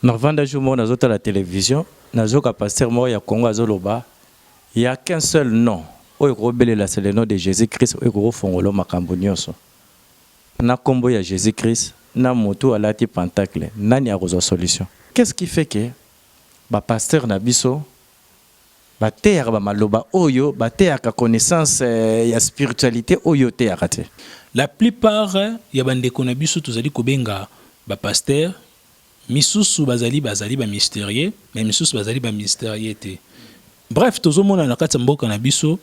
Navanda Jumo Nazota la télévision, Nazoka pasteur moi ya Congo Azoloba. Il n'y a qu'un seul nom. C'est le nom de Jésus-Christ. Fongolo makambo nyonso. Na kombo ya Jésus-Christ, na moto alati pentacle, nani a solution. Qu'est-ce qui fait que ba pasteur na biso ba teya ba maloba oyo ba teya ka connaissance ya spiritualité oyo teya kate. La plupart ya bandeko na biso tozali kobenga ba pasteur, misusu bazali ba mystérieux, mais misusu bazali ba mystérieux te. Bref, tozomona na kati mboka na biso,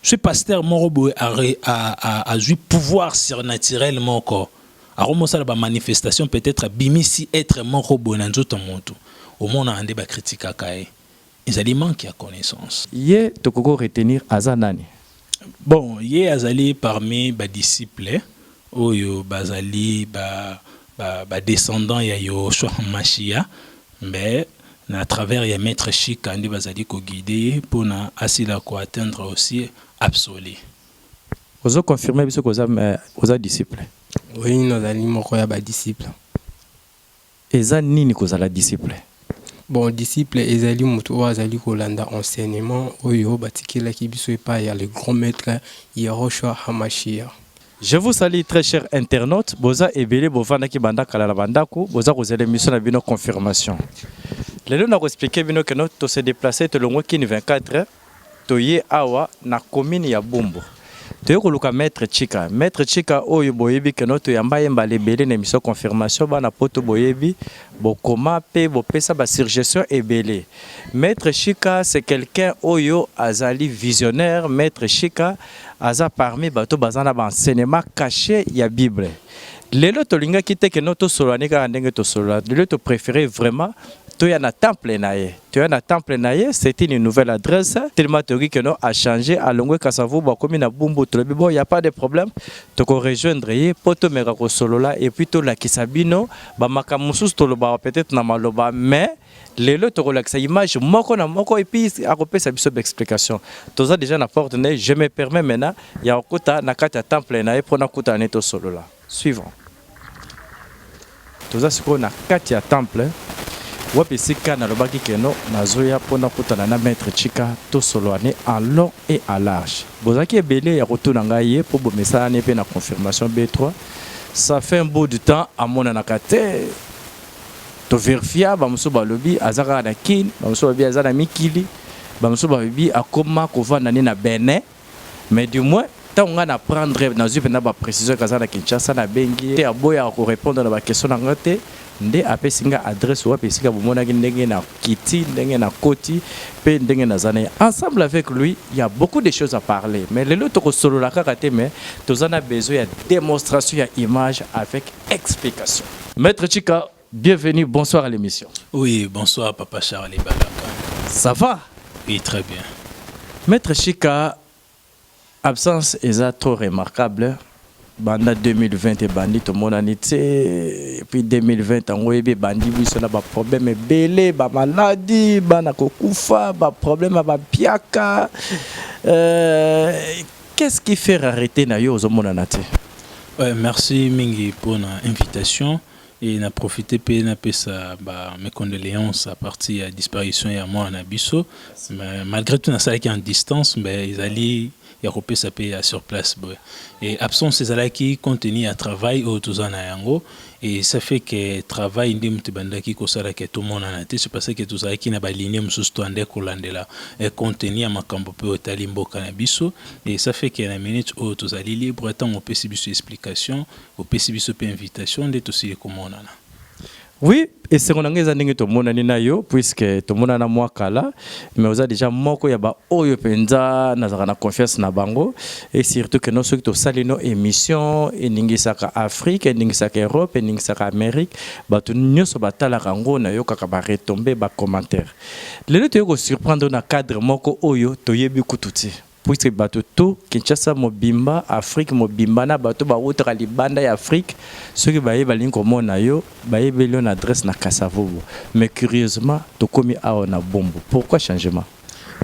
ce pasteur morobo a eu pouvoir surnaturel moko. A remonté la manifestation peut-être bimisi être morobo na nzoto moto. Au monde ande ba critique akae. Ils allaient manquer à connaissance. Yé tokoko retenir azanani. Bon, yé azali parmi ba disciples oyo bazali ba descendants ya Yoshua Mashia, mais à travers les maîtres chic andi bazali ko guider pour na asila ko atteindre aussi absolu. Vous confirmez biso ko za disciples. Oui, nous allons moko ya ba disciples. Eza nini ko za la disciple? Bon, disciple ezali mutu o azali kolanda enseignement oyo batikela ki biso epa ya le grand maître Yoshua Hamashia. Je vous salue très chers internautes. Boza ebele bovanda ki banda kala la bandako, boza kozela mission na bino confirmation. Lelo na ko expliquer bino que nous se déplacer te longo ki 24 toye awa na commune ya Bumbu. Toye ko luka maître Chika oyo boyebi que notre yamba yemba lebele na mission confirmation bana poto boyebi bokoma pe bopesa ba suggestion ebele. Maître Chika c'est quelqu'un oyo azali visionnaire. Maître Chika aza parmi bato bazana ba enseignement caché ya Bible. Lelo tolinga kite que notre solani ka ndenge to sola. Lelo to préféré vraiment tu as un temple naïe. Tu as un temple naïe, c'est une nouvelle adresse. Tellement que nous a changé à longue Kassavou, comme na Bumbu, il n'y a pas de problème. Tu peux rejoindre poto merako solo là et puis to la kisabino, ba makamusus to le ba peut-être na maloba, mais les lots te relaxent image moko na moko et puis à repérer sa biso d'explication. Tu as déjà na porte naïe, je me permets maintenant, il y a okuta na kata temple naïe pour na kuta neto solo là. Suivant. Tu as ce qu'on a kata temple. Wapesika na lobaki keno nazoya pona kutana na maître Chika to soloane en long et en large. Bozaki ebele ya retour na ngai pour bo message pe na confirmation B3. Ça fait un bout de temps à mon anakate. To verifia ba muso ba lobi azaka na kin, ba muso ba bi azana mikili, ba muso ba bi akoma ko vanda na Benin. Mais du moins tant on a prendre na zupe na ba précision kazana Kinshasa na bengi te aboya ko répondre na ba question na ngote. Nde apesinga adresse ou apesika bomona ndenge na kiti ndenge na koti pe ndenge na zane. Ensemble avec lui il y a beaucoup de choses à parler, mais le lot solo la karaté mais tozana besoin de démonstration ya image avec explication. Maître Chika, bienvenue, bonsoir à l'émission. Oui, bonsoir papa Charles Balaka. Ça va? Oui, très bien. Maître Chika, absence est trop remarquable. Banda 2020 et bandit tout mon année et puis 2020 en web bandit oui ça ba problème belé ba maladie bana kokufa ba problème ba piaka qu'est-ce qui fait arrêter na yo zo mon anate? Merci mingi pour l'invitation et na profiter pe na pesa ba mes condoléances à partir de la disparition ya moi na biso malgré tout na ça qui en distance mais ils allaient Européen ça paye sur place et absence ces ala qui contenu à travail au tozana yango et ça fait que travail ndim tibandaki ko sala que tout le monde en a c'est parce que tout ça qui na ba ligne mususu to ande ko landela et contenu à makambo pe otali mboka na biso et ça fait que na minute au tozali libre tant on peut biso explication au peut biso pe invitation de tout ce comme on a. Oui, et c'est qu'on a ngé to mona ni na yo puisque to mona na moi kala mais oza déjà moko ya ba oyo penza na zaka na confiance na bango et surtout que nous ceux qui to salino émission et ningi saka Afrique et ningi saka Europe et ningi saka Amérique ba to nyoso batala kango na yo kaka ba retomber ba commentaire. Lelo to yo surprendre na cadre moko oyo to yebi kututi. Puisque bato tout Kinshasa mobimba Afrique mobimba na bato ba outra libanda ya Afrique ceux qui baye balingi komona yo baye belo na adresse na Kasavubu mais curieusement to komi awa na Bumbu. Pourquoi changement?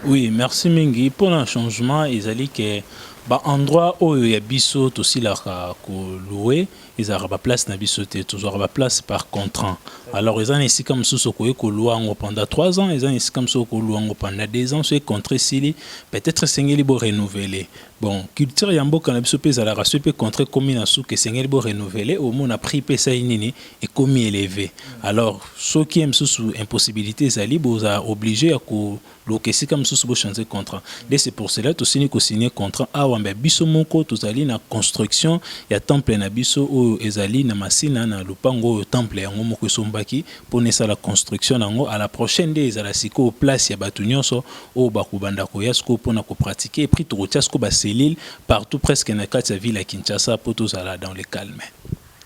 Oui, merci mingi pour le changement ils allaient que ba endroit où il y a biso aussi la ko louer ils ont place na biso te toujours place par contrat. Alors ils ont ici comme sous ko luango pendant 3 ans, ils ont ici comme sous ko luango pendant 2 ans, ce contrat sili peut-être sengeli bo renouveler. Bon, culture yambo kana biso pe za la race pe contrat commis na sous que sengeli bo renouveler au moins a prix pe ça nini et commis élevé. Alors ceux qui aiment sous impossibilité zali bo za obligé à ko loke si comme sous bo changer contrat. Et c'est pour cela to signer contrat awambe biso moko to zali na construction ya temple na biso o ezali na masina na lupango temple yango moko sombaki pour nesa la construction nango à la prochaine des ezala siko place ya batu nyonso o bakubanda ko yasko pour na ko pratiquer et puis to tiasko ba selile partout presque na kati ya ville ya Kinshasa pour to zala dans le calme.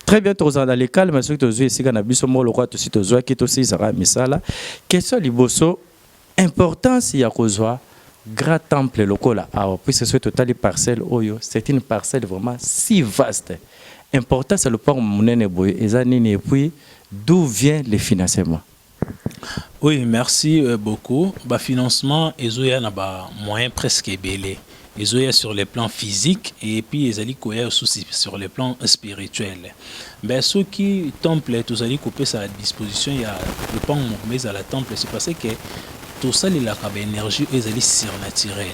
Très bien, tu dans les calmes, ceux qui te ici quand abiso mo lokwa to sito zoa ki to si sara misala. Question liboso importance ya kozwa grand temple lokola awa puisque ce total parcelle oyo c'est une parcelle vraiment si vaste. Important c'est le port monene boy ezanini et puis d'où vient le financement? Oui, merci beaucoup. Ba financement ezoya na ba moyen presque belé. Ezoya sur les plans physiques et puis ezali koya aussi sur les plans spirituels. Ben ceux qui temple tous ali couper sa disposition il y a le pan mais à la temple c'est parce que tout ça il a une énergie ezali surnaturelle.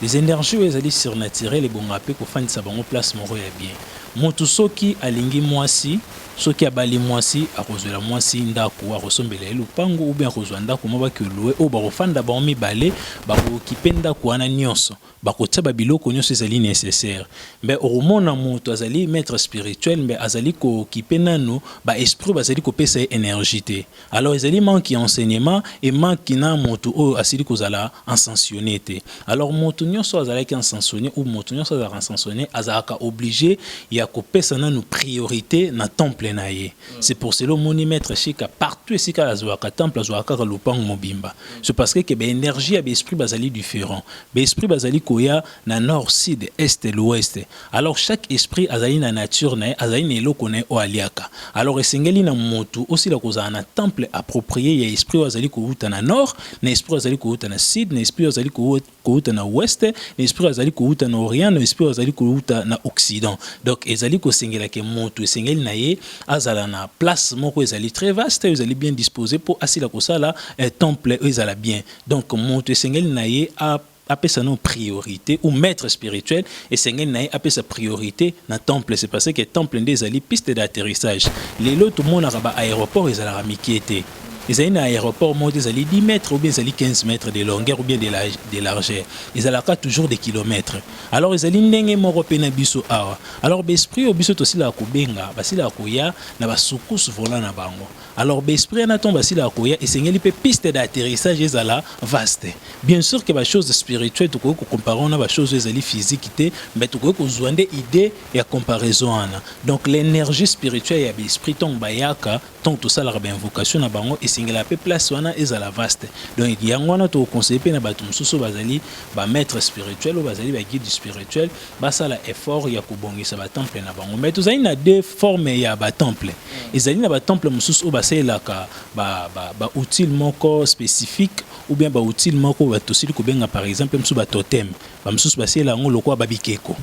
Les énergies ezali surnaturelles et bon rappel ko fandi sa bango place moro ya bien. Moto soki alingi mwasi soki abali mwasi akozela mwasi ndako akosombela lupango ou bien akozwa ndako mo bakeloe o bakofanda ba mibale bakokipe ndako wana nyonso bakotia babiloko nyonso ezali nécessaire. Mais oromona moto azali maître spirituel mais azali ko kipe nano ba esprit bazali ko pesa énergie te. Alors ezali manque enseignement et manque na moto o asili kozala ascensionné te. Alors moto nyonso azali ki ascensionné ou moto nyonso azali ascensionné azaka obligé ya ko pesa nano priorité na temple. C'est pour cela que maître chika partout ici ka azwaka temple azwaka lupango mobimba. C'est parce que be énergie be esprit bazali différent. Be esprit bazali koya na nord, sud, est et l'ouest. Alors chaque esprit azali na nature na azali na eloko na o aliaka. Alors esengeli na motu aussi la koza na temple approprié ya esprit azali ko uta na nord, na esprit azali ko uta na sud, na esprit azali ko uta na ouest, na esprit azali ko uta na orient, na esprit azali ko uta na occident. Donc ezali ko sengela ke motu esengeli na ye azala na place moko ezali très vaste ezali bien disposé pour asila kosala temple ezala bien. Donc moto esengeli na ye a apesa no priorité ou maître spirituel et sengeli na ye apesa priorité na temple. C'est parce que temple ndezali piste d'atterrissage. Lelo tout monde a ba aéroport ezala mikiete. Ils ont un aéroport mode 10 mètres ou bien 15 mètres de longueur ou bien de largeur. Ils ont toujours des kilomètres. Alors ils ont un morope na biso awa. Alors l'esprit au biso aussi la kubenga, basi la koya na basukus volant na bango. Alors l'esprit na tombe basi la koya et sengeli pe piste d'atterrissage ezala vaste. Bien sûr que ba chose spirituelle to ko comparer na ba chose ezali physique té, mais to ko zouande idée ya comparaison ana. Donc l'énergie spirituelle ya l'esprit tombe bayaka, tant tout ça la invocation na bango singela pe place wana ezala vaste. Donc il y a ngwana to conseiller pe na bato mususu bazali ba maître spirituel ou bazali ba guide spirituel basala effort ya kobongisa ba temple na bango. Mais tozali na deux formes ya ba temple. Ezali na ba temple mususu basela ka ba outil moko spécifique ou bien ba outil moko ba tosili ko benga par exemple mususu ba totem. Ba mususu basela ngo lokwa ba bikeko.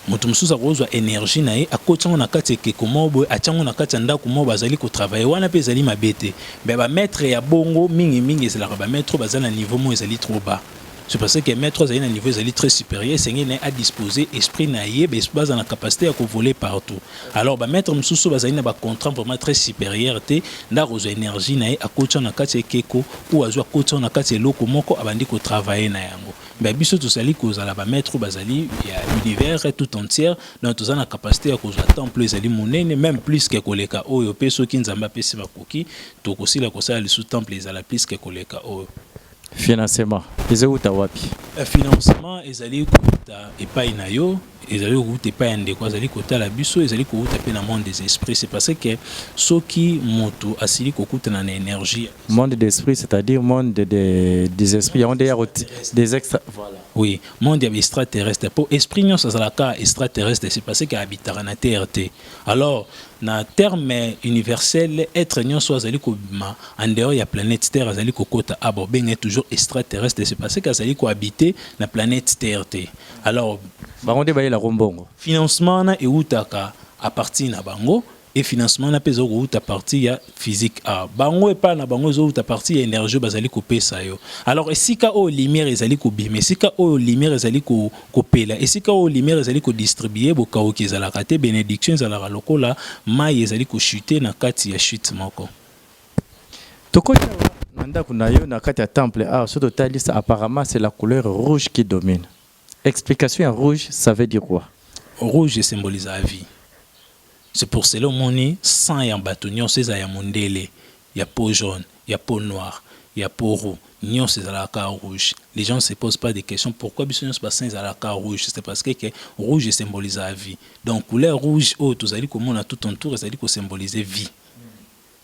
Moto mususu akozwa énergie na ye akotango na kati ekeko mobo atango na kati ndako mo bazali ko travailler wana pe ezali mabete mais ba maître ya bongo mingi ezala ba maître bazana niveau mo ezali trop bas. C'est parce que maître ezali na niveau ezali très supérieur sengi na a disposer esprit na ye baza na capacité à voler partout. Alors ba maître mususu bazali na ba contrat vraiment très supérieur te ndako zo énergie na ye akotango na kati ekeko ou azwa akotango na kati eloko moko abandi ko travailler na yango. Ben biso to sali ko zala ba maître bazali ya univers tout entier donc to zana capacité ya ko za temple ezali monene même plus que koleka oyo peso ki nzamba pesi bakoki to kosila ko sala sous temple ezala plus que koleka oyo. Financement ezeuta wapi? Financement ezali kuta epai na yo ezali kuta epai ndeko ezali kotala biso ezali kuta pe na monde des esprits. C'est parce que soki moto asili kokuta na énergie monde d'esprit c'est-à-dire monde des esprits on des extra voilà. Oui, monde extraterrestre pour esprit nyonso azalaka extraterrestre c'est parce que habitara na terre te. Alors na terme universel être nyonso azali ko ma en dehors ya planète terre azali kokota abo benga toujours extraterrestre c'est parce que azali ko habiter na planète terre te. Alors baronde ba la rombongo financement na eutaka à partir na bango et financement na pesa ko uta partie ya physique a bango et pas na bango zo uta partie ya énergie bazali ko pesa yo. Alors esika o lumière ezali ko bima, esika o lumière ezali ko pela, esika o lumière ezali ko distribuer boka o kezala kate bénédiction ezala lokola mai ezali ko chuter na kati ya chute moko. Tokota nanda kuna yo na kati ya temple surtout talisa apparemment c'est la couleur rouge qui domine. Explication en rouge, ça veut dire quoi? Rouge symbolise la vie. C'est pour cela que sang et bâtonnion, c'est ya mondele, il y a peau jaune, il y a peau noire, il y a peau rouge, nion c'est la carte rouge. Les gens ne se posent pas des questions pourquoi bisogno se passe à la carte rouge, c'est parce que rouge symbolise la vie. Donc couleur rouge tous allez comme on a tout autour, ça dit que symboliser vie.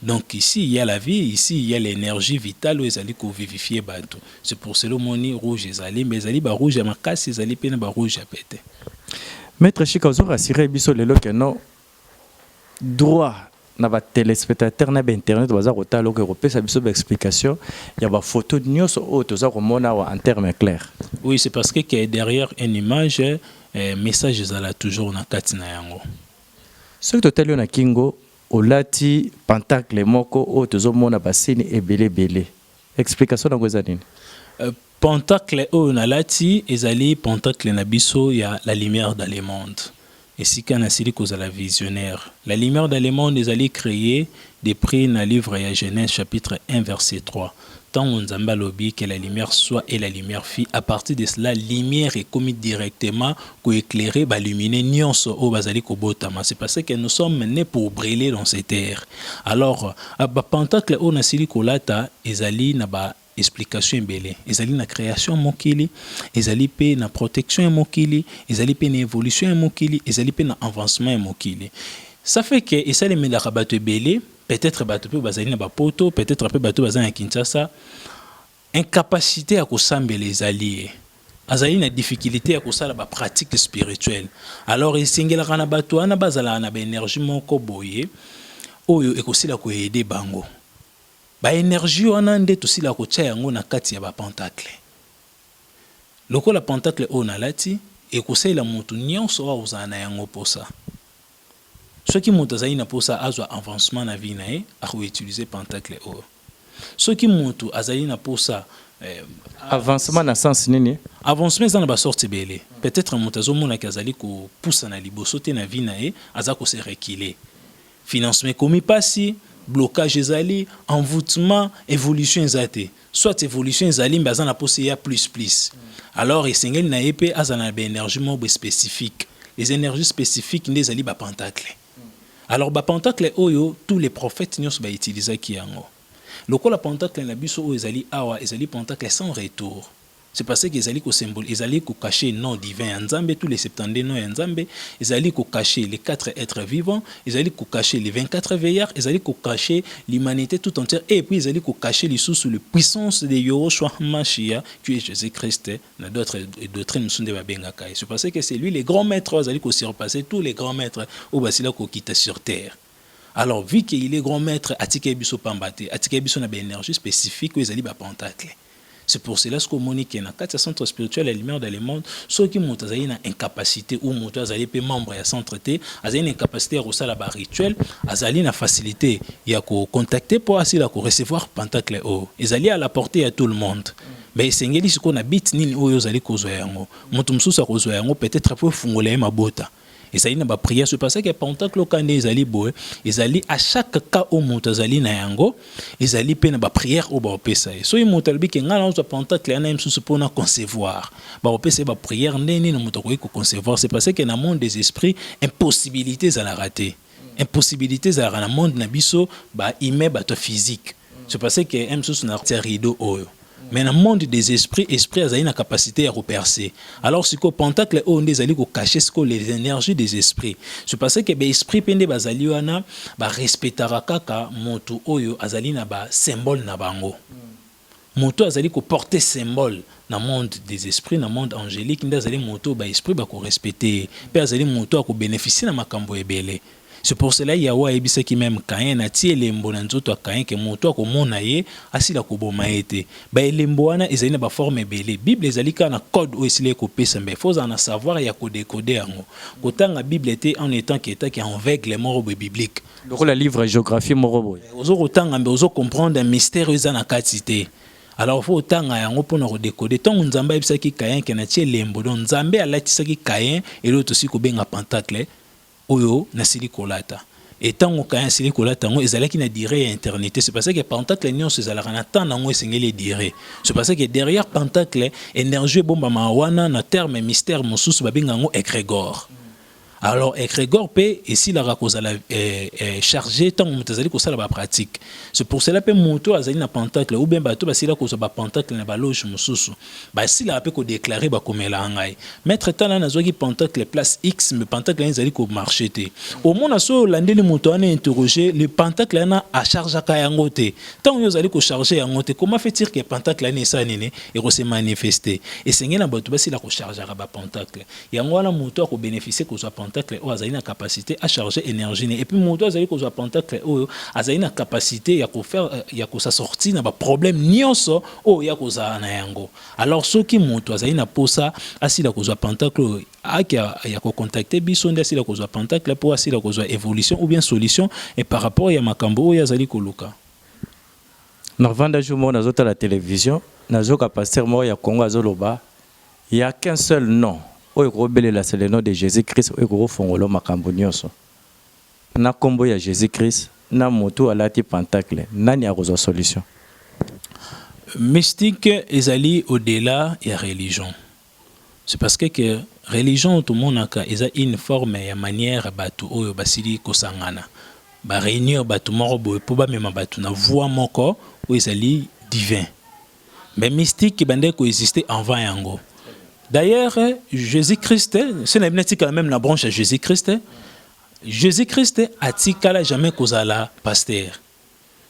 Donc ici il y a la vie, ici il y a l'énergie vitale où ils allaient vivifier bateau. C'est pour cela que rouge ils allaient, mais ils allaient rouge à ma casse, ils allaient peine rouge à péter. Maître Chikazo rassuré biso lelo que non droit na ba téléspectateur na ba internet baza kotala ko repesa biso ba explication ya ba photo nyos o toza ko mona en termes clairs. Oui, c'est parce que derrière une image message ezala toujours na kati na yango. Ce que totalio na kingo olati pentacle moko o tozo mona basini ebele bele. Explication na goza nini? Pentacle o na lati ezali pentacle na biso ya la lumière dans le monde. Et si qu'on a sili cause à la visionnaire, la lumière dans le monde ezali créé des prix dans le livre ya Genèse chapitre 1 verset 3. Tant on zamba lobi que la lumière soit et la lumière fit, à partir de cela lumière est commise directement pour éclairer ba luminer nyonso o bazali ko botama. C'est parce que nous sommes nés pour briller dans cette terre. Alors ba pentacle o na sili kolata ezali na ba explication belé, ezali na création mokili, ezali pe na protection mokili, ezali pe na évolution mokili, ezali pe na avancement mokili. Ça fait que ça les mela bateau belé, peut-être bateau pe bazali na ba poto, peut-être pe bateau bazali na Kinshasa, incapacité à kosambela ezali azali na difficulté à kosala ba pratique spirituelle. Alors esengela kana bateau ana bazala na ba énergie moko boye oyo ekosila ko aider bango. Ba énergie wana nde tosila kotia yango na kati ya ba pentacle. Lokola pentacle o na lati ekosela mutu nyonso wa uzana yango posa. Soki mutu azali na posa azwa avancement na vie na ye a utiliser pentacle o. Soki mutu azali na posa avancement na sens nini? Avancement za na ba sorte belé. Peut-être mutu azomona ki azali ko poussa na liboso te na vie na ye azako se reculer. Financement komi pasi blocage ezali, envoûtement, évolution ezate. Soit évolution ezali, mais azana pose ya plus. Alors, esengeli na épée azana ba énergie mobe spécifique. Les énergies spécifiques ne ezali ba pentacle. Alors ba pentacle oyo tous les prophètes nyos ba utiliser ki yango. Lokola pentacle na biso oyo ezali awa ezali pentacle sans retour. C'est parce que ezali ko symbole, ezali ko cacher nom divin ya Nzambe, tous les 70 noms ya Nzambe, ezali ko cacher les 4 êtres vivants, ezali ko cacher les 24 veillards, ezali ko cacher l'humanité tout entière et puis ezali ko cacher les sous la puissance de Yeshua Mashiach qui est Jésus-Christ. Na d'autres doctrines sont de babengaka. C'est parce que c'est lui les grands maîtres ezali ko surpasser tous les grands maîtres au basila ko kita sur terre. Alors vu qu'il est grand maître atike biso pambate, atike biso na ba énergie spécifique ezali ba pentacle. C'est pour cela que Monique na kati centre spirituel la lumière dans le monde, ceux qui montent à une incapacité ou montent à aller membre à centre T, à une incapacité à recevoir la rituel, à une facilité il y a ko contacter pour assis la ko recevoir pentacle o. Ils allaient à la portée à tout le monde. Mais sengeli ce qu'on habite ni oyo zali ko zoyango. Mutu msusa ko zoyango peut-être pour fungola mabota. Et ça y na ba prière c'est parce que pentacle quand ils allaient boy, ils allaient à chaque cas au montazali na yango, ils allaient pe na ba prière au ba pesa. So y montalbi ke ngala on pentacle na msusu pona concevoir. Ba pesa ba prière neni na mutako ko concevoir, c'est parce que na monde des esprits impossibilités à la rater. Impossibilités à la monde na biso ba ime ba to physique. C'est parce que msusu na rideau oyo. Mais dans le monde des esprits, esprit a une capacité à repercer. Alors, si le pentacle on des ko cacher les énergies des esprits. C'est parce que l'esprit pende bazali wana ba respectera kaka moto oyo azali na ba symbole na bango. Moto azali ko porter symbole dans le monde des esprits, dans le monde angélique, ndazali moto ba esprit ba ko respecter, pe azali moto ko bénéficier na makambo ebele. C'est pour cela Yahweh ayebisa ki même Caïn na tie lembo na nzoto ya Caïn ke moto akomona ye asila koboma ete ba elembo wana ezali na ba forme ebele. Bible ezali ka na code o esili kopesa mbe faut en savoir ya ko décoder yango. Kotanga Bible était en étant qui était en veille mort biblique. Le livre géographie morobo. Ozo kotanga mbe ozo comprendre un mystère ezana katité. Alors faut tanga yango pona ko décoder. Tant Nzamba ebisaki Caïn ke na tie lembo don Nzambe alatisaki Caïn et l'autre aussi ko benga pentacle. Oyo na sili kolata et tant que Caïn sili kolata ngo ezalaki na durée éternité. C'est parce que pentacle nyonso ezalaka na temps nango esengeli durée. C'est parce que derrière pentacle énergie bomba mawana na terme mystère mosusu babenga ngo égrégore. Alors égrégore pe ici la rakoza la chargé tant mutazali ko sala ba pratique. C'est pour cela pe moto azali na pentacle ou bien bato basila ko ba pentacle na ba loge mususu ba sila pe ko déclarer ba komela ngai maître tala na zoki pentacle place X mais pentacle ezali ko marcher te au mona so landeli moto ana interroger le pentacle na a charge ka yango te tant yo zali ko charger yango te comment fait-il que pentacle na ça nene et ko se manifester et sengi na bato basila ko charger ba pentacle yango wana moto ko bénéficier ko so pentacle o azali na capacité à charger énergie et puis moto azali ko so pentacle o azali na capacité ya ko faire ya ko sa sortir na ba problème nyonso o ya ko za na yango. Alors ce qui moto azali na posa asila ko so pentacle akia ya ko contacter biso nda asila ko so pentacle pour asila ko so évolution ou bien solution et par rapport ya makambo o ya zali ko luka. Na vanda jumo na zota la télévision na zoka pasteur mo ya Congo azoloba il y a qu'un seul nom. C'est le nom de Jésus-Christ. Na kombo ya Jésus-Christ, na moto alati pentacle. Nani a solution. Mystique ezali au-delà de la religion. C'est parce que religion tout le monde a une forme et manière batu oyo basili kosangana. Ba réunir batu moko boye po ba mema batu na voix moko o ezali divin. Mais mystique bande ko exister avant yango. D'ailleurs, Jésus-Christ, c'est quand même la branche à Jésus-Christ. Jésus-Christ a jamais causé la pasteur.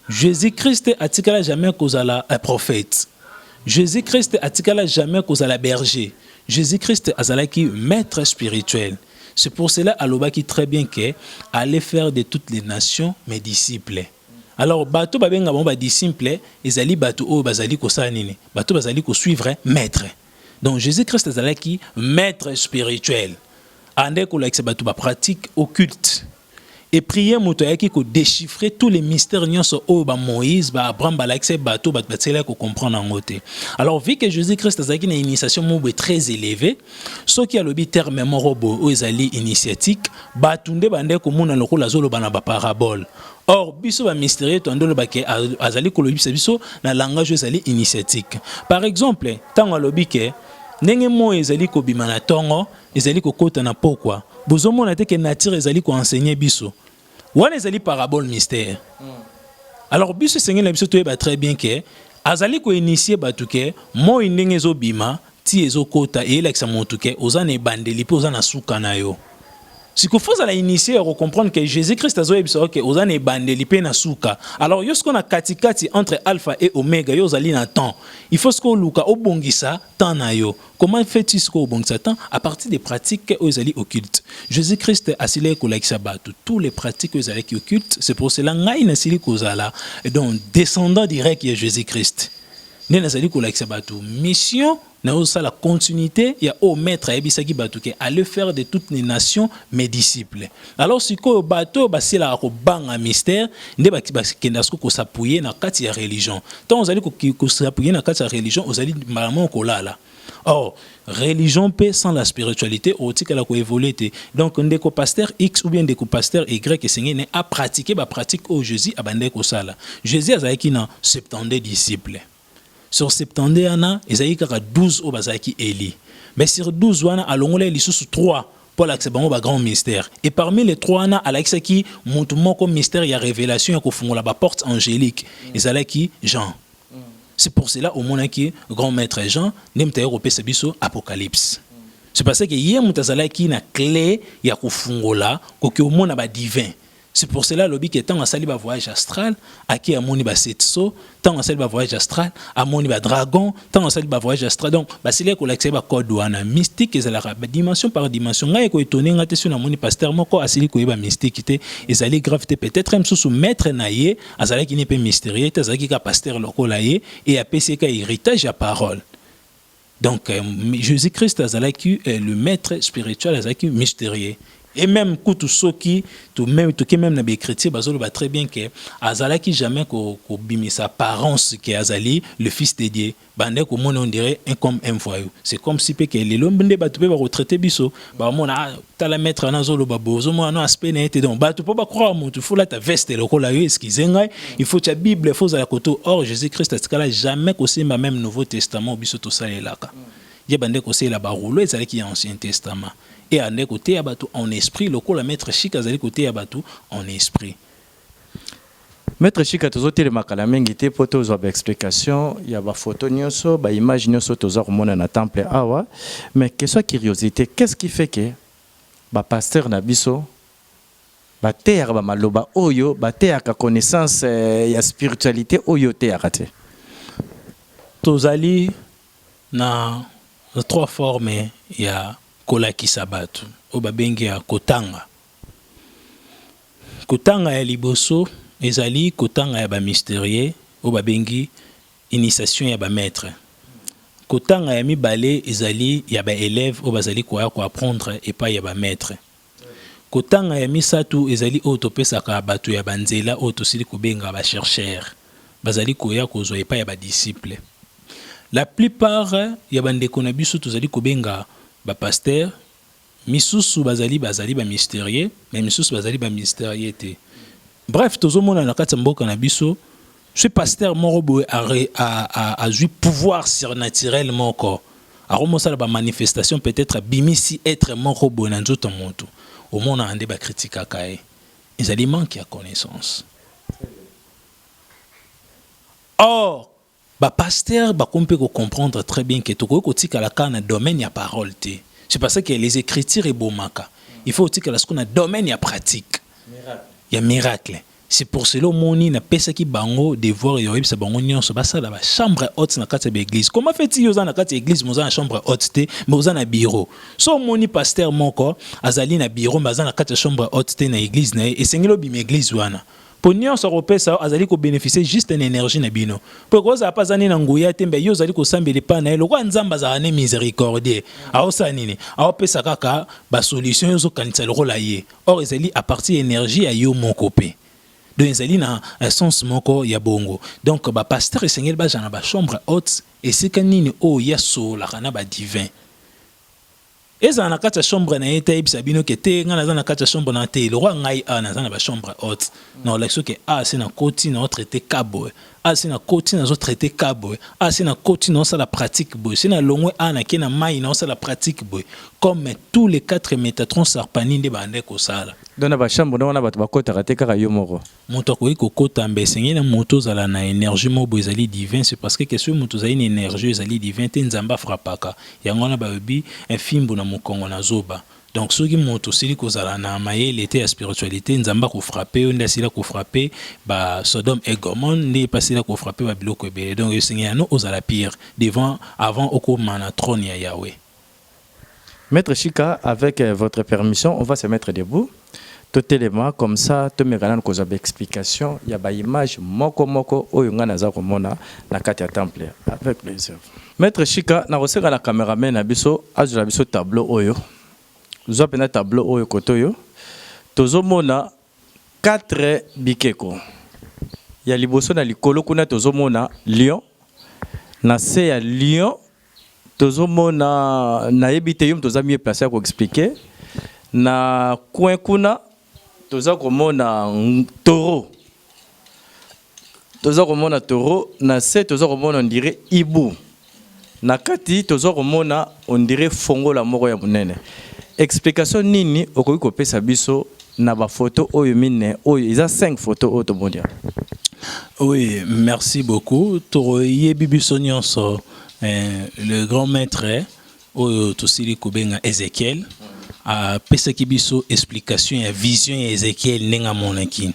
Jésus-Christ a jamais causé la prophète. Jésus-Christ a jamais causé la berger. Jésus-Christ a qui maître spirituel. C'est pour cela Aloba qui très bien que aller faire de toutes les nations mes disciples. Alors bato babenga bon ba disciples, ils ali bato o bazali ko sanini. Bato bazali ko suivre maître. Donc Jésus-Christ est qui maître spirituel. Ande ko like bato ba pratique occulte. Et prier moto yaki ko déchiffrer tous les mystères nyonso o ba Moïse ba Abraham ba like bato ba tsela ko comprendre en côté. Alors vu que Jésus-Christ est une initiation mobe très élevée, ceux qui a le terme morobo o ezali initiatique, batunde bande ko mona lokola zolo bana ba parabole. Or biso ba mystérieux tondolo ba ke azali ko lobisa biso na langage ezali initiatique. Par exemple, tango lobi ke ndenge mo ezali ko bima na tongo ezali ko kota na pokwa bozomona te ke nature ezali ko enseigner biso wana ezali parabole mystère. Alors biso sengela biso to ba très bien ke azali ko initier batu ke mo ndenge zo bima ti ezo kota e eleksa motu ke ozana bandeli pe ozana suka na yo. Si qu'il faut initier à comprendre que Jésus-Christ a dit que ozana ebandeli pe na suka. Alors yosko na katikati entre alpha et oméga yo zali na temps. Il faut que luka obongisa temps na yo. Comment fait-il ce obongisa temps à partir des pratiques ozali occultes. Jésus-Christ a silé ko like sabatu tous les pratiques ozali qui occultes, c'est pour cela ngai na sili kozala donc descendant direct de Jésus-Christ. Ne na sili ko like sabatu mission na aussi la continuité, il y a au maître Ebisaki Batouke à le faire de toutes les nations mes disciples. Alors si ko bateau basi la ko banga mystère, ne ba kendasko ko s'appuyer na kati ya religion. Tant on allait ko s'appuyer na kati ya religion, on allait maman ko lala. Or religion paix sans la spiritualité au tika la ko évoluer. Donc ndeko pasteur X ou bien ndeko pasteur Y que seigneur ne a pratiqué ba pratique au Jésus abande ko sala. Jésus azaki na 70 disciples. Sur 70 ana, ezali kaka 12 o bazaki Eli. Mais sur 12 wana alongole lisusu 3 pour l'accepter ba grand mystère. Et parmi les 3 ana alakisaki montu moko mystère ya révélation ya ko fungola ba porte angélique. Ezalaki Jean. C'est pour cela au monaki grand maître Jean nemta européen biso Apocalypse. C'est parce que yé mutazalaki na clé ya ko fungola ko ke au mona ba divin. C'est pour cela lobby que tant asali ba voyage astral, aki amoni ba setso, tant asali ba voyage astral, amoni ba dragon, tant asali ba voyage astral. Donc ba sele ko l'accès ba code wana mystique ezala ba dimension par dimension. Ngai ko étonné ngate sur na moni pasteur moko asili ko ba mystique té ezali gravité peut-être même sous maître naie, azali ki ne pe mystérieux, azali ka pasteur lokola ye et a PCK héritage à parole. Donc Jésus-Christ azali le maître spirituel azali mystérieux. Et même tout ce qui même na chrétien bazolo ba très bien que azala qui jamais ko bimisa apparence que azali le fils de Dieu bande ko on dirait un comme un voyou. C'est comme si que les lombende ba tupé ba retraiter biso ba mona ta la mettre na zolo ba bozo mo na aspect na été donc ba tu peux pas croire mon tu faut la ta veste le ko la yo excusez ngai il faut ta Bible il faut à la koto or Jésus-Christ à ce cas là jamais ko c'est même Nouveau Testament biso to ça là ka. Il bande ko c'est la ba rouleau et ça qui est Ancien Testament. Et à côté en esprit, le coup la maître chic à côté en esprit. Maître chic a toujours été le macalamengi te pour tous avoir explication. Il y a des photos nyoso, des images nyoso toujours au na temple awa. Mais que soit curiosité, qu'est-ce qui fait que ba pasteur nabiso ba terre ba maloba oyo ba terre ka connaissance ya spiritualité oyo terre te. Tozali na trois formes il y a kolaki sabatu o babengi ya kotanga ya liboso ezali kotanga ya ba mystérieux o babengi initiation ya ba maître kotanga ya mibale ezali ya ba élève o bazali ko apprendre et pas ya ba maître kotanga ya misatu ezali o topesaka batu ya banzela o tosili kobenga ba chercheur bazali ko ya kozwa et pas ya ba disciple. La plupart ya bandeko na biso tozali kobenga ba pasteur misusu bazali ba mystérieux mais misusu bazali ba mystérieux te. Bref tozo mona na kati mboka na biso ce pasteur morobo a eu pouvoir surnaturel moko a remonter ba manifestation peut-être bimisi être morobo na nzoto moto au monde ande ba critique kae ezali manque ya connaissance. Or ba pasteur ba kompe ko comprendre très bien que to ko tika la kana domaine ya parole te. C'est parce que les écritures et bomaka. Il faut tika la skona domaine ya pratique. Il y a miracle. C'est pour cela moni na pesa ki bango devoir yo yebisa bango nyonso basa la ba chambre haute na kati ya église. Comment fait-il yo na kati ya église moza na chambre haute te mais oza na bureau. So moni pasteur moko azali na bureau baza na kati ya chambre haute te na église na et sengelo bim église wana. Pognon so repesa azali ko bénéficier juste une énergie na bino. Pourquoi ça pas zani na nguya tembe yo zali ko sambele pa na lo kwa nzamba za ne miséricorde. A osanini. A opesa kaka ba solution yo zo kanisa lo la ye. Or ezali à partir énergie a yo mon copé. Donc ezali na sens moko ya bongo. Donc ba pasteur esengel ba jana ba chambre haute et c'est kanini o ya so la kana ba divin. Eza na kati ya chambre na yete ibisa bino ke te ngana za na kati ya chambre na te le roi ngai a na za na ba chambre haute na lekso ke a c'est na koti na traité kabo a c'est na koti na zo traité kabo a c'est na koti na ça la pratique boy c'est na longwe a na ke na mai na ça la pratique boy comme tous les quatre métatrons sarpani de bande ko sala dona ba chambre na ba ba kota raté kaka yo moko moto ko iko kota mbesengi na moto zala na énergie mobo ezali divin c'est parce que question moto za une énergie ezali divin te nzamba frappaka yango na ba bi un fimbo na mokongo na zoba. Donc ceux qui montent aussi kozala na mayele était la spiritualité nzamba ko frapper on dasila ko frapper ba Sodome et Gomorrhe n'est passé là ko frapper ba biloko ebele donc seigneur no ozala pire devant avant okoma na trône ya Yahweh. Maître Chika, avec votre permission, on va se mettre debout. Tout élément comme ça, tout me gagne cause d'explication. Il y a ba image moko oyo ngana za komona na kati ya temple avec plaisir. Maître Chika, na roseka la caméraman na biso, azula biso tableau oyo. Nous avons un tableau oyo kotoyo. Tozomona 4 bikeko. Ya liboso na likolo kuna tozomona lion. Na se ya lion tozomona na yebite yum tozami placé ko expliquer. Na coin kuna tozakomona taureau. Tozakomona taureau na se tozakomona on dirait ibu. Na kati tozakomona on dirait fongo la moko ya munene. Explication nini okoki kopesa biso na ba photo oyo mine oyo iza 5 photos auto mondia. Oui, merci beaucoup. Toroye bibiso nyonso le grand maître oyo tosili kobenga Ézéchiel apesaki biso explication ya vision ya Ézéchiel ndenge amonaki.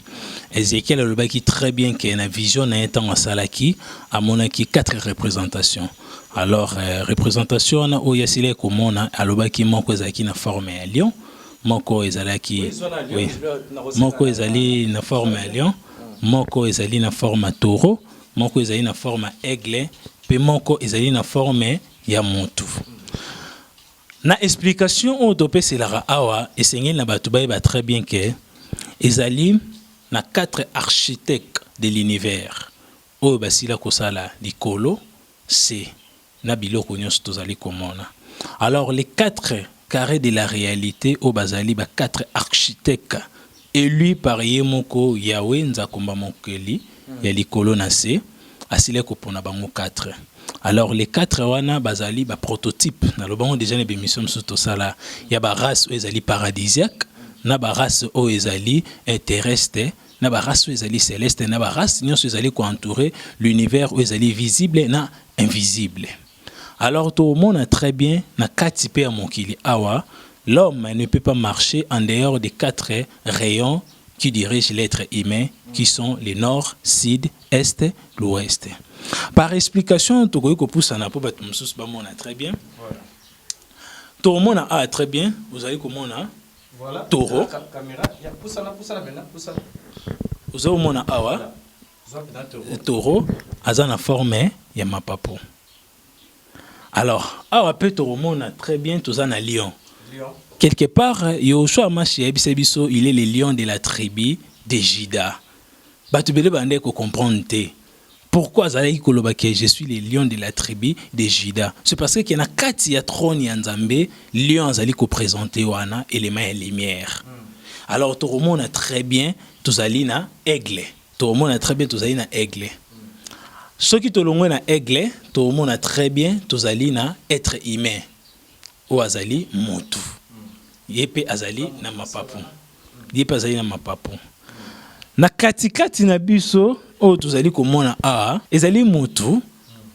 Ézéchiel alobaki très bien que na vision na ntango asalaki amonaki 4 représentations. Alors représentation na oyo asili komona alobaki moko ezalaki na forme ya lion, moko ezalaki moko ezali na forme ya lion, moko ezali na forme ya taureau, moko ezali na forme ya aigle, pe moko ezali na forme ya motu. Na explication oyo topeselaka awa esengeli na bato bayeba très bien que ezali na 4 architectes de l'univers oyo basila kosala likolo se na biloko nyonso tozali komona. Alors les 4 carrés de la réalité oyo bazali ba 4 architectes élus par ye moko Yahweh nzakomba mokeli ya likolo na se asile kopona bango 4. Alors les 4 wana bazali ba prototype na lobango déjà na bémission soto sala ya ba race oyo ezali paradisiaque na ba race oyo ezali terrestre na ba race oyo ezali céleste na ba race nyonso ezali ko entourer l'univers oyo ezali visible na invisible. Alors tout le monde a très bien na kati pe ya mokili awa l'homme ne peut pas marcher en dehors des 4 rayons qui dirigent l'être humain qui sont le nord, sud, est, l'ouest. Par explication, tu peux pousser na po bato mususu ba mona très bien. Voilà. Tout le monde a très bien, vous allez comment on a voilà. Taureau. Caméra, ya poussa na maintenant, poussa. Vous avez mona awa. Taureau azana forme ya mapapo. Alors, awa pe taureau mona très bien tous en lion. Lion. Quelque part, Yoshua Mashiach biso, il est le lion de la tribu de Juda. Batubele bande ko comprendre te. Pourquoi Zalaï Kolobake, je suis le lion de la tribu de Juda? C'est parce qu'il y a kati ya trône ya Nzambe, lion Zali ko présenter wana élément et lumière. Alors tout le monde a très bien tous ali na aigle. Tout le monde a très bien tous ali na aigle. Ceux qui tout le monde na aigle, tout le monde a très bien tous ali na être humain. Ou azali motu. Yepe azali na mapapu. Yepe azali na mapapu. Na katikati na biso o tozali komona a ezali motu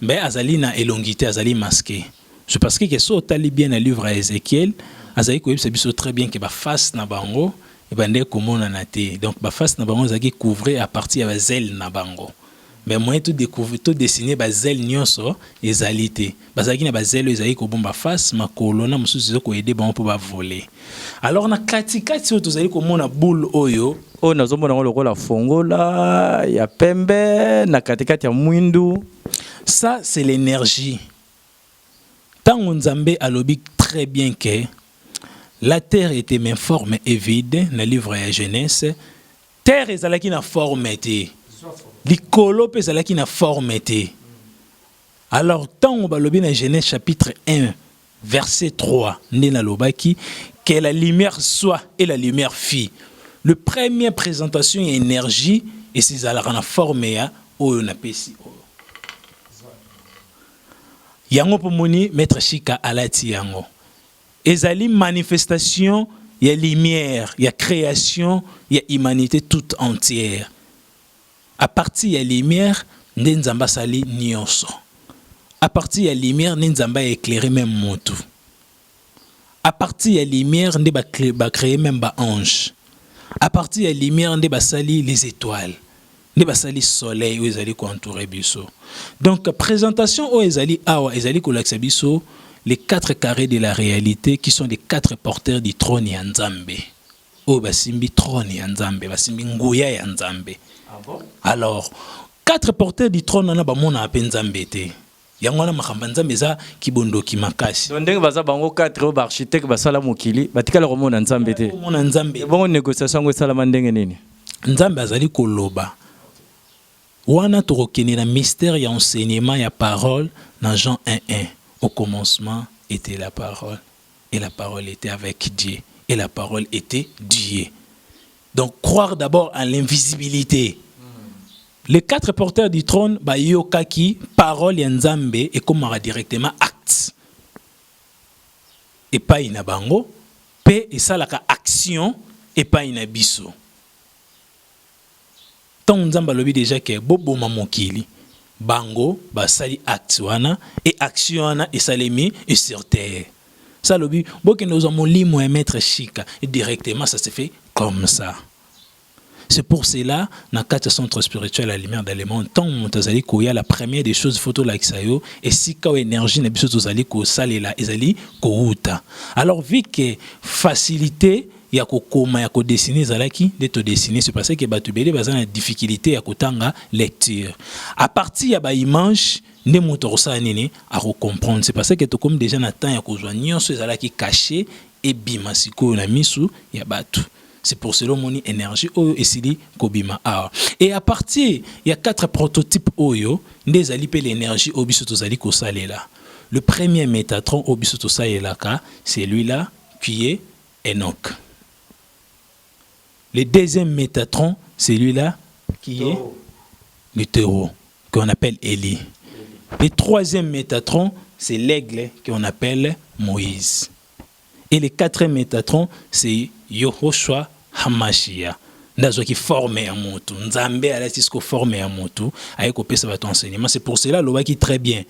mais azali na elongité azali masqué. Je pense que so tali bien na livre à Ézéchiel azali ko yebisa biso très bien que ba face na bango e bande komona na te. Donc ba face na bango azali couvrir à partir ya zèle na bango. Mais moi tout découvrir tout dessiner ba zèle nyonso ezali te. Bazaki na ba zèle ezali ko bomba face makolo na mususu ko aider bango pour ba voler. Alors na katikati o tozali komona boule oyo o nazomona ngolo la fongola ya pembe na katikati ya mwindu. Ça c'est l'énergie. Tango Nzambe alobi très bien que la terre était même forme et vide dans le livre de Genèse. Terre ezalaki na forme te. Likolo pe ezalaki na forme te. Alors tango balobi na Genèse chapitre 1 verset 3 ndena lobaki que la lumière soit et la lumière fit. Le première présentation est énergie et c'est à la forme ya oyo na pesi oyo. Yango pomoni maître Chika alati yango. Ezali manifestation ya lumière, ya création, ya humanité toute entière. À partir ya lumière, Nzamba sali nyonso. À partir ya lumière, Nzamba éclairer même motu. À partir ya lumière, nde ba créer même ba ange. À partir de la lumière, on basali les étoiles. On basali le soleil où ils allaient entourer biso. Donc présentation où ils allaient awa, ils allaient kolaksa biso les 4 carrés de la réalité qui sont les 4 porteurs du trône ya Nzambe. Oh basimbi trône ya Nzambe, basimbi nguya ya Nzambe. Ah bon? Alors 4 porteurs du trône na ba mona ape Nzambe te. Yangwana makamba Nzambe za kibondoki makasi. Ndenge baza bango 4 architectes basala mokili batikala komona Nzambe te. Komona Nzambe. Bongo négociation ngo sala mandenge nini? Nzambe azali koloba. Wana torokene na mystère ya enseignement ya parole dans Jean 1:1. Au commencement était la parole et la parole était avec Dieu et la parole était Dieu. Donc croire d'abord en l'invisibilité. Les 4 porteurs du trône, ba yokaki parole ya Nzambe et komara directement acte. Et pas ina bango, pe et salaka action et pas ina biso. Tant Nzamba lobi déjà que bobo mamokili bango basali acte wana et action wana et salemi et sur terre. Ça lobby, beaucoup nous avons limo et maître Chika et directement ça se fait comme ça. C'est pour cela, dans le centre spirituel à la lumière d'éléments, tant que tu as la première des choses photo like ça yo et si quand énergie n'a pas besoin de saler là, ezali ko uta. Alors vu que facilité il y a comment il y a dessiner zalaki de te dessiner c'est parce que batu belé bazana une difficulté ya kotanga lecture. À partir ya ba image ne moto ça nini à comprendre c'est parce que to comme déjà na temps ya kozwa nyonso zalaki caché et bima siko na misu ya batu. C'est pour cela mon énergie oyo esili kobima awa. Et à partir il y a 4 prototypes oyo ndezali pe l'énergie obiso tozali ko salela. Le premier métatron obiso to salelaka, c'est lui-là qui est Enoch. Le deuxième métatron, c'est lui-là qui est le taureau qu'on appelle Élie. Le troisième métatron, c'est l'aigle qu'on appelle Moïse. Et le quatrième métatron, c'est Yehoshua Hamashia. Ndazo qui forme un motu. Nzambe alati ko forme un motu. Aye ko pesa ba enseignement. C'est pour cela loba qui très bien.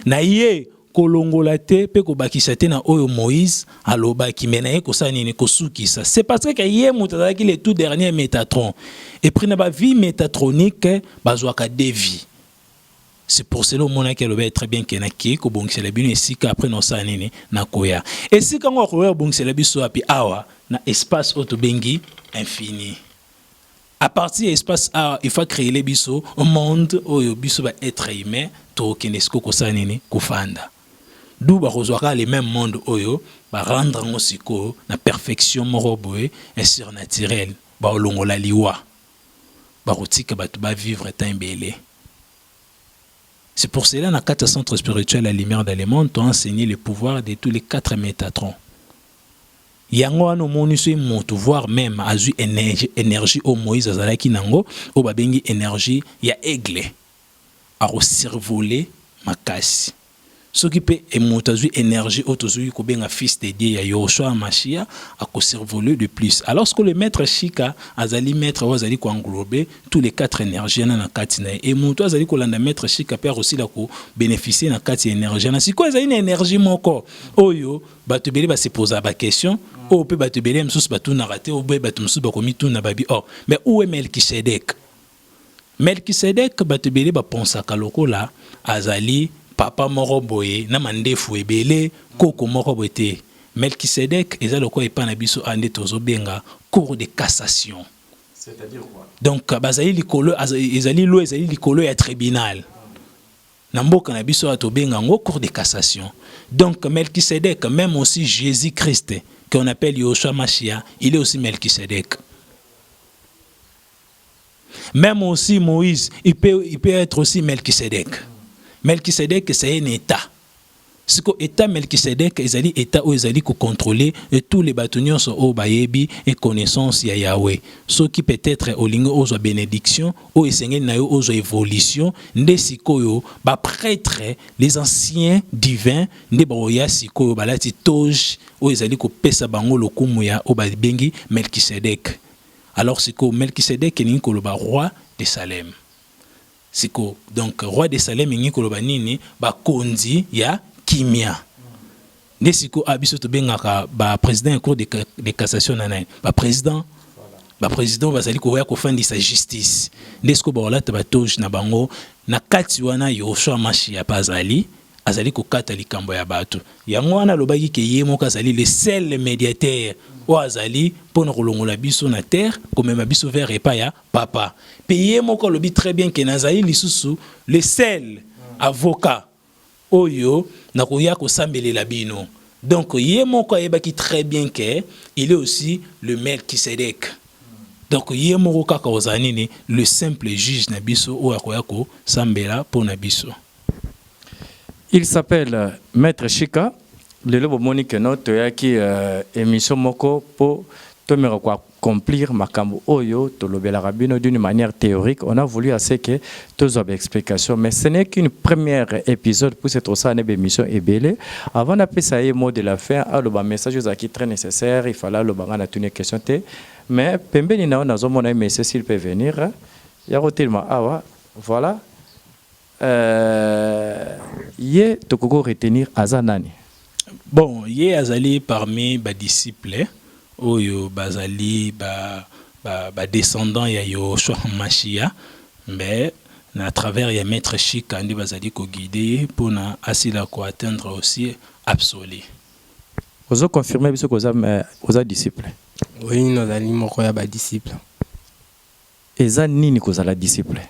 Na ye kolongola te pe ko bakisa te na oyo Moïse aloba ki menaye ko sa nini ko sukisa. C'est parce que ye muta ki le tout dernier métatron. Et puis na ba vie métatronique bazwaka de vie. C'est pour cela au monde qui est très bien qu'il y a qui ko bon c'est la bien ici qu'après non ça nini na koya. Et si quand on koya bon c'est la biso api awa na espace autobengi infini. À partir de l'espace A, il faut créer les biso un monde où le biso va être humain to kinesko ko ça nini ko fanda. D'où ba rezoira les mêmes mondes oyo ba rendre en siko na perfection moroboé et surnaturel ba olongola liwa. Ba rotika ba ba vivre temps belé. C'est pour cela, dans le 4 centres spirituels à la lumière d'éléments, on a enseigné le pouvoir de tous les 4 métatrons. Yango ano moniso moto voire même a eu énergie au Moïse azalaki nango o babengi énergie ya aigle a survoler makasi. Ce qui peut émote eu énergie autozui ko benga fils de Dieu ya Yoshua Machia a ko survoler de plus. Alors que le maître Chika azali maître azali ko englober tous les 4 énergies na katina et moto azali ko landa maître Chika père aussi la ko bénéficier na kati énergie na siko azali na énergie moko oyo bato beli ba se poser ba question o pe bato beli msusu batu na raté o be bato msusu ba komi tout na babi oh mais où est Melchisedec? Melchisedec bato beli ba pensaka lokola azali papa moko boye na mandefu ebele koko moko bote. Melchisedec ezalo ko epa na biso ande tozo benga cour de cassation. C'est-à-dire quoi? Donc bazali likolo ezali lo ezali likolo ya tribunal. Na mboka na biso ato benga ngo cour de cassation. Donc Melchisedec même aussi Jésus-Christ qu'on appelle Yoshua Machia, il est aussi Melchisedec. Même aussi Moïse, il peut être aussi Melchisedec. Melchisedec, c'est un état. Ce que l'état Melchisedec, ezali état où ezali ko contrôler tous les bâtonniers sont au bayebi et connaissance ya Yahweh. Ce qui peut être au lingo aux bénédiction, au esengé na yo aux évolution, nde sikoyo ba prêtre les anciens divins nde boya sikoyo balati toge où ezali ko pesa bango lokumu ya o bengi Melchisedec. Alors siko Melchisedec ni ko le roi de Salem. Siko donc roi de Salem ni ko le nini ba konzi ya kimia. Nesiko abiso to bengaka ba président en cour de cassation nana ba président bazali ko ya ko fandi sa justice. Nesiko ba olata ba toge na bango na kati wana Yoshua Machia bazali azali ko kata likambo ya bato. Yango wana lobaki ke ye moko azali le seul médiateur o azali pona kolongola biso na terre comme ma biso vers epa ya papa. Pe ye moko lobi très bien ke nazali lisusu le seul avocat oyo nakoya ko sambelela bino. Donc ye moko ayebaki très bien que il est aussi le Melchisedec. Donc ye moko kaka ozani ni le simple juge na biso o akoya ko sambela pona biso. Il s'appelle Maître Chika. Le lobo monique note yaki émission moko po tomera ko accomplir makambo oyo to lobela rabino d'une manière théorique. On a voulu assez que tous les explications, mais ce n'est qu'une première épisode pour cette émission ebele. Avant d'appeler ça un mot de la fin, le message qui est très nécessaire, il fallait le bangana une question te. Mais pembeni na on a un message s'il peut venir. Yarotilma awa voilà. Ye tokoko retenir azanani. Bon, ye azali parmi ba disciples oyo bazali ba descendants ya Yoshua Machia, mais à travers ya maître Chika ndi bazali ko guider pour na asila ko atteindre aussi absolu. Vous confirmez que vous êtes disciple. Oui, nous allons disciple. Et ça, nini kozala disciple.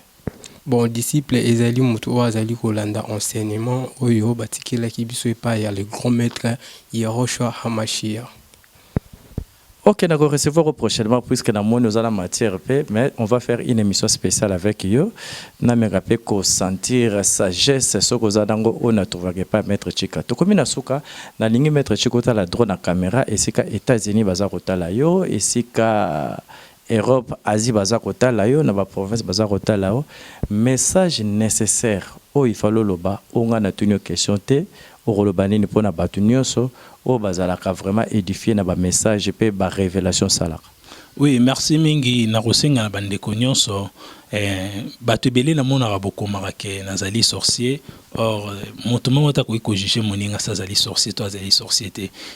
Bon, disciple, ezali mutu oyo azali kolanda enseignement oyo batikelaki biso epai ya le grand maître Yehoshua Hamashia. Ok, nous allons recevoir prochainement puisque nous avons la matière, mais on va faire une émission spéciale avec eux. Nous allons rappeler qu'on sentir sagesse, ce que vous avez on ne trouve pas maître Chika. Tout comme Nasuka, la ligne maître Chika la drone à caméra et c'est qu'aux États-Unis baza kotala yo et c'est qu'à Europe, Asie baza kotala yo, na ba province baza kotala yo. Message nécessaire. Oh, il faut le bas. On a une question te. Au Rolobani ni pona batu nyonso o bazalaka vraiment édifié na ba message pe ba révélation salaka. Oui, merci mingi na kosenga na bandeko nyonso bato belé na mona raboko marake nazali sorcier. Or moto mota ko juger moninga sazali sorcier to azali sorcier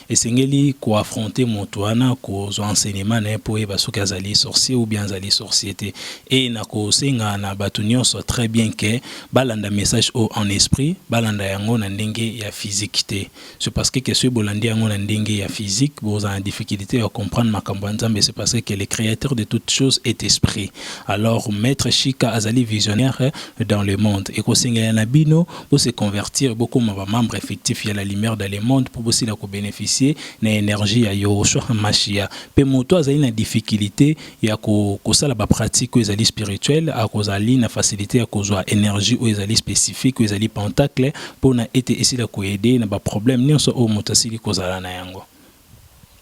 et sengeli ko affronter moto ana ko zo enseignement na po e basoka azali sorcier ou bien azali société et na ko senga na bato nyonso très bien que balanda message en esprit balanda yango na ndenge ya physique te. C'est parce que ce bolandi yango na ndenge ya physique vous en difficulté à comprendre makambo nzambe, c'est parce que le créateur de toutes choses est esprit. Alors maître Chika azali visionnaire dans le monde et ko senga na bino pour se convertir beaucoup de membres effectifs à la lumière dans le monde pour aussi bénéficier de l'énergie à Yoshua Machia. Pe moto azali na difficulté ya ko sala ba pratique ezali spirituelle à cause ali na facilité à cause énergie ou ezali spécifique ou ezali pentacle pour na été ici la ko aider na ba problème nyonso o moto asili kozala na yango.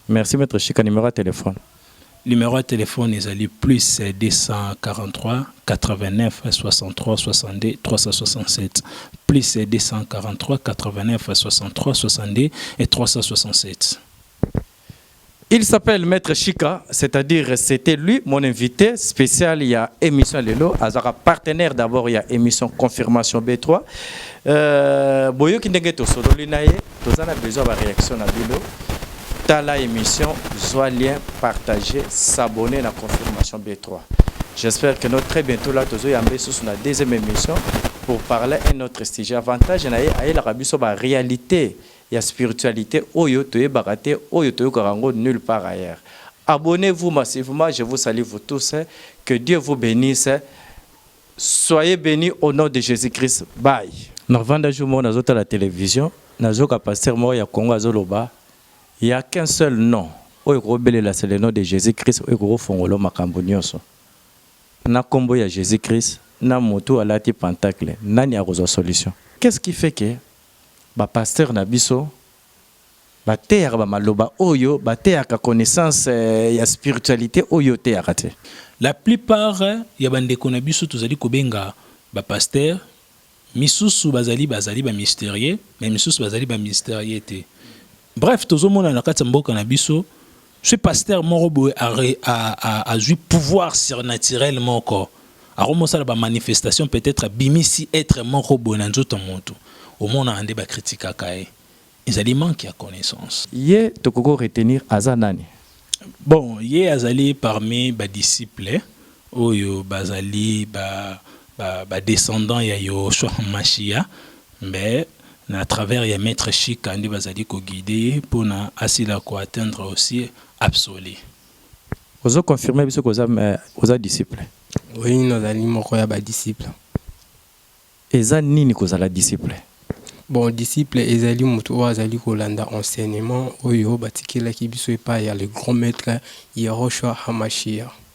Merci maître Chika, numéro de téléphone. Numéro de téléphone est ali plus 243 89 63 62 367 plus 243 89 63 62 et 367. Il s'appelle Maître Chika, c'est-à-dire c'était lui mon invité spécial. Il y a émission Lelo, Azara partenaire d'abord il y a émission Confirmation B3. Boyo qui ndenge to solo linaye, tozana besoin de réaction na bilo. Dans la émission, soit lien, partager, s'abonner à la Confirmation B3. J'espère que nous très bientôt là, nous allons sur la deuxième émission pour parler d'un autre sujet. Avantage, c'est la réalité et la spiritualité, oyo toye baraté, oyo toye karango nulle part ailleurs. Abonnez-vous massivement, je vous salue vous tous, que Dieu vous bénisse. Soyez bénis au nom de Jésus-Christ. Bye. Nous vendons jour à la télévision, nous avons pasteur moi ya Congo azoloba. Il n'y a qu'un seul nom. C'est le nom de Jésus-Christ. Na kombo ya Jésus-Christ, na moto alati pentacle, nani a rezo solution. Qu'est-ce qui fait que ba pasteur na biso ba teya ba maloba oyo, ba teya ka connaissance ya spiritualité oyo teya kate. La plupart ya bandeko na biso tozali kobenga ba pasteur, misusu bazali ba mystérieux, mais misusu bazali ba mystérieux te. Bref, tout le monde a un biso. Ce pasteur morobo a eu pouvoir surnaturellement encore. A remonté la manifestation peut-être bimisi être morobo dans tout le monde. Au monde a un débat critique à Kaye. Ils allaient manquer à connaissance. Yé tokoko retenir azanani. Bon, yé azali parmi ba disciples oyo bazali ba descendants ya Yoshua Machia, mais à travers les maîtres Chika ndi bazali ko guider pour na asila ko atteindre aussi absolu. Vous confirmez que vous êtes disciple. Oui, nous allons disciple. Et ça nini kozala disciple. Bon, disciple ezali mutu oyo azali kolanda enseignement oyo batikelaki biso epai ya le grand maître Yehoshua Hamashia.